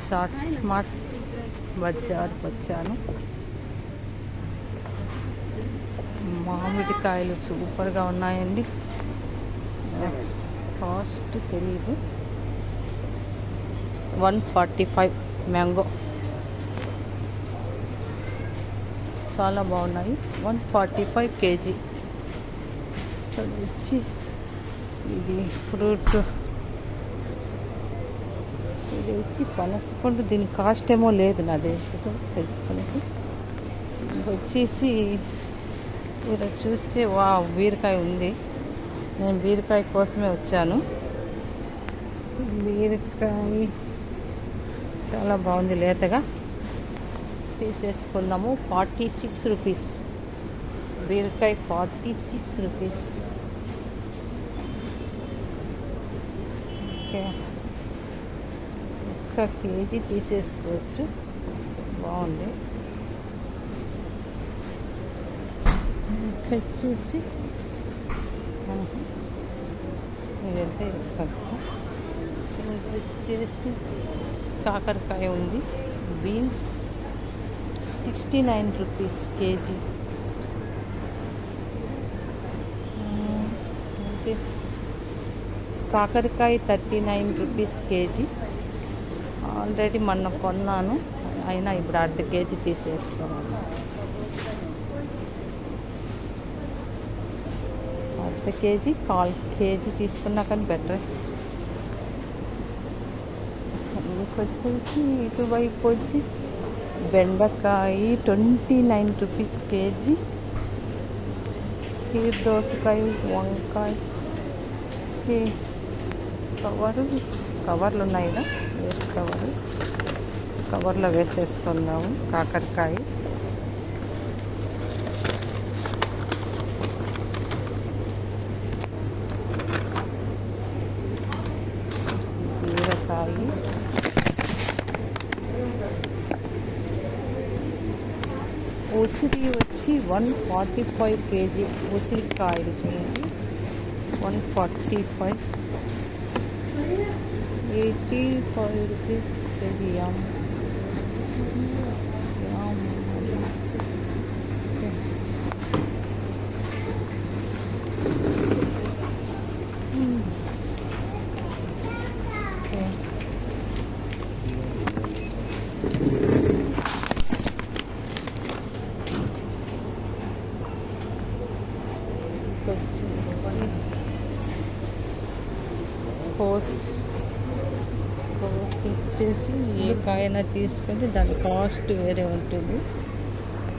Smart బజార్కి వచ్చాను. మామిడికాయలు సూపర్గా ఉన్నాయండి. కాస్ట్ తెలీదు. 145 మ్యాంగో చాలా బాగున్నాయి. 145 కేజీ. వచ్చి ఇది ఫ్రూట్, ఇది వచ్చి పనసపండు. దీని కాస్ట్ ఏమో లేదు నా దేశంలో తెలుసుకునేది. వచ్చేసి ఇలా చూస్తే బీరకాయ ఉంది. నేను బీరకాయ కోసమే వచ్చాను. బీరకాయ చాలా బాగుంది, లేతగా తీసేసుకున్నాము. 46 రూపీస్ బీరకాయ, 46 రూపీస్. ఓకే, ఒక్క కేజీ తీసేసుకోవచ్చు. బాగుంది. వచ్చేసి ఇదంతా వేసుకోవచ్చు. వచ్చేసి కాకరకాయ ఉంది. Beans 69 rupees KG. ఓకే, కాకరకాయ 39 రూపీస్ కేజీ. ఆల్రెడీ మొన్న కొన్నాను, అయినా ఇప్పుడు అర్ధ కేజీ తీసేసుకోవాలి. అర్ధ కేజీ, 1/4 కేజీ తీసుకున్నా కానీ బెటర్. ఇంకొచ్చేసి ఇటువైపు వచ్చి బెండకాయ 29 రూపీస్ కేజీ. కీర్ దోసకాయ, వంకాయ కవర్లు ఉన్నాయి కదా, వేస్ట్ కవర్లో వేసేసుకున్నాము. కాకరకాయ బీరకాయ ఉసిరి వచ్చి 145 కేజీ. ఉసిరికాయలు చూడండి, 145, 85 రూపీస్ కేజీ. కోస్ వచ్చేసి ఏ కాయనా తీసుకుంటే దాని కాస్ట్ వేరే ఉంటుంది.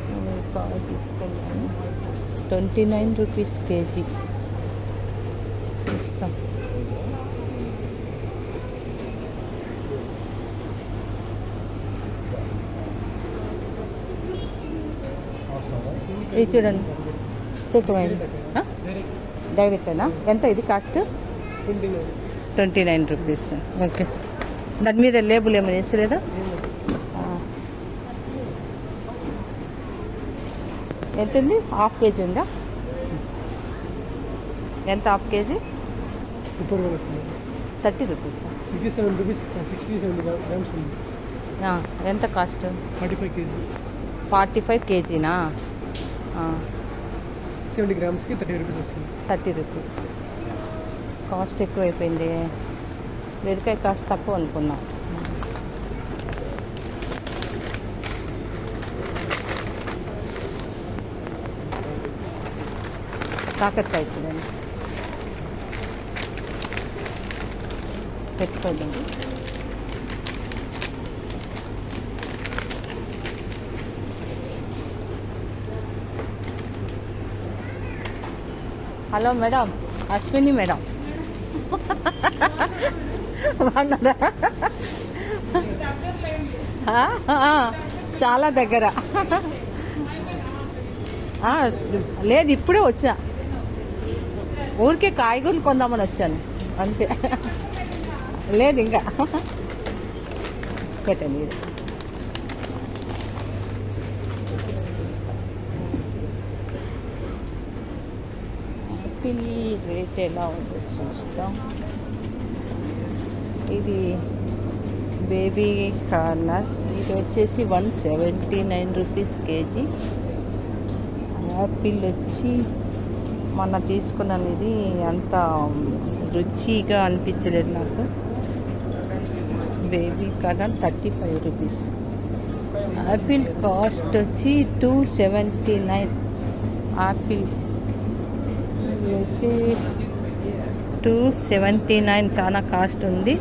నేను ఈ కాయ తీసుకున్నాను, 29 రూపీస్ కేజీ. చూస్తాం. ఇది చూడండి, తక్కువైంది. డైరెక్టేనా? ఎంత ఇది కాస్ట్? 29 రూపీస్. ఓకే, దాని మీద లేబుల్ ఏమైనా వేసలేదా? ఎంత ఉంది? 1/2 కేజీ ఉందా? ఎంత 1/2 కేజీ? 30 రూపీస్. 67 రూపీస్, 67 గ్రామ్స్ ఉంది. ఎంత కాస్ట్? 45 కేజీ. 45 కేజీనా? 70 గ్రామ్స్కి 30 రూపీస్ వస్తుంది. 30 రూపీస్. కాస్ట్ ఎక్కువైపోయింది. బీరకాయ కాస్ట్ తక్కువ అనుకున్నా. కాకరకాయ చూడండి, పెట్టుకోండి. హలో మేడం, అశ్విని మేడం బాగున్నారా? చాలా దగ్గర. లేదు, ఇప్పుడే వచ్చా. ఊరికే కాయగూరలు కొందామని వచ్చాను అంతే. లేదు ఇంకా. పెట్టండి. యాపిల్ రేట్ ఎలా ఉందో చూస్తాం. ఇది బేబీ కార్నర్ ఇది వచ్చేసి 179 రూపీస్ కేజీ. యాపిల్ వచ్చి మొన్న తీసుకున్నాను, ఇది అంత రుచిగా అనిపించలేదు నాకు. Baby corner 35 rupees. Apple cost వచ్చి 279. యాపిల్ ఇది వచ్చి 279, చాలా కాస్ట్ ఉంది.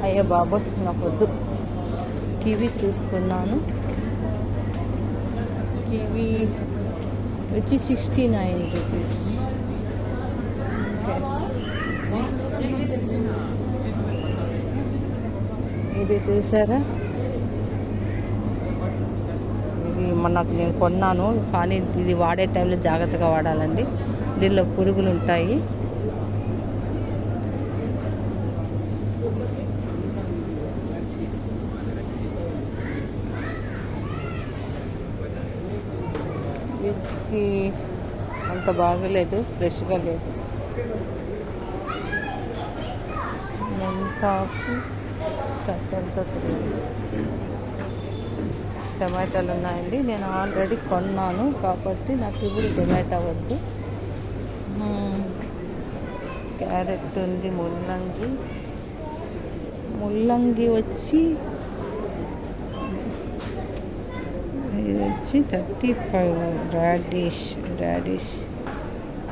అయ్యో బాబు నాకు వద్దు. కివి చూస్తున్నాను, కివి వచ్చి 69 రూపీస్. ఇది చూసారా, ఇది మనకు నేను కొన్నాను, కానీ ఇది వాడే టైంలో జాగ్రత్తగా వాడాలండి, దీనిలో పురుగులు ఉంటాయి. ఇది అంత బాగలేదు, ఫ్రెష్గా లేదు. మెంతాకు కట్టెలతో టమాటాలు ఉన్నాయండి. నేను ఆల్రెడీ కొన్నాను కాబట్టి నాకు ఇప్పుడు టమాటా వద్దు. క్యారెట్ ఉంది, ముల్లంగి వచ్చి ఇది వచ్చి 35. Radish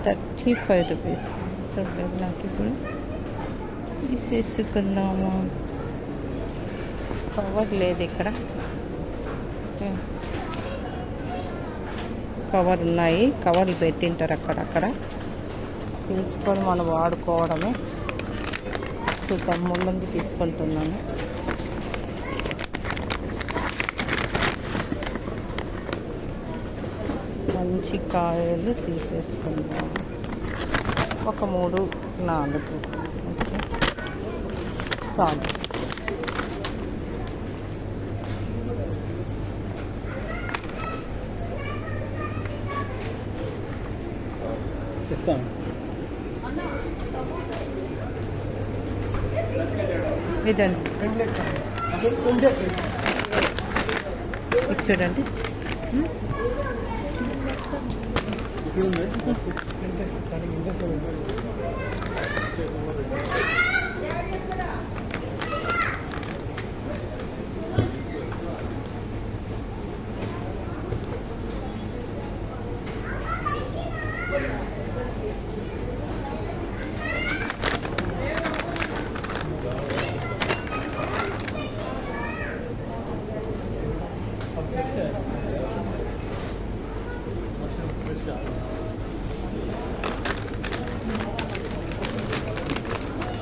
35 rupees. సో నాకు ఇప్పుడు తీసేసుకుందాము. కవర్ లేదు ఇక్కడ, కవర్ ఉన్నాయి, కవర్లు పెట్టింటారు అక్కడక్కడ, తీసుకొని మనం వాడుకోవడమే. చూద్దాం, ముల్లంగి తీసుకుంటున్నాను. మంచి కాయలు తీసేసుకుందాం, ఒక 3, 4. ఓకే, చాలు. ఇదండి, ఇది చూడండి.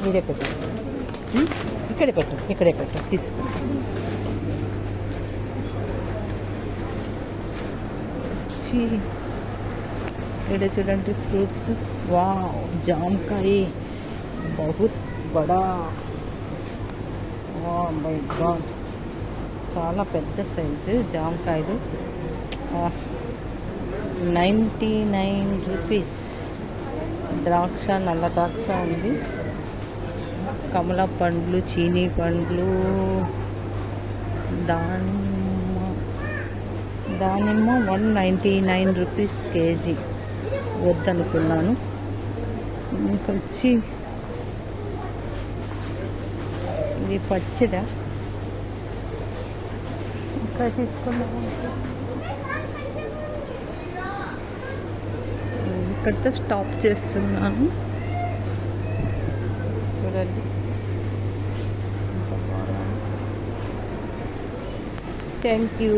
ఇదే పెట్టు, ఇక్కడే పెట్టు తీసుకో. ఇక్కడ చూడండి ఫ్రూట్స్. వావ్, జామకాయ బహుత్ బడా. వావ్ మై గాడ్, చాలా పెద్ద సైజు జామకాయలు. 99 రూపీస్. ద్రాక్ష, నల్ల ద్రాక్ష ఉంది, కమల పండ్లు, చీనీ పండ్లు, దానిమ్మ 199 రూపీస్ కేజీ. వద్దనుకున్నాను. ఇంకొచ్చి ఇది పచ్చిదా, ఇంకా తీసుకున్నాము. ఇక్కడితో స్టాప్ చేస్తున్నాను. చూడండి, థ్యాంక్ యూ.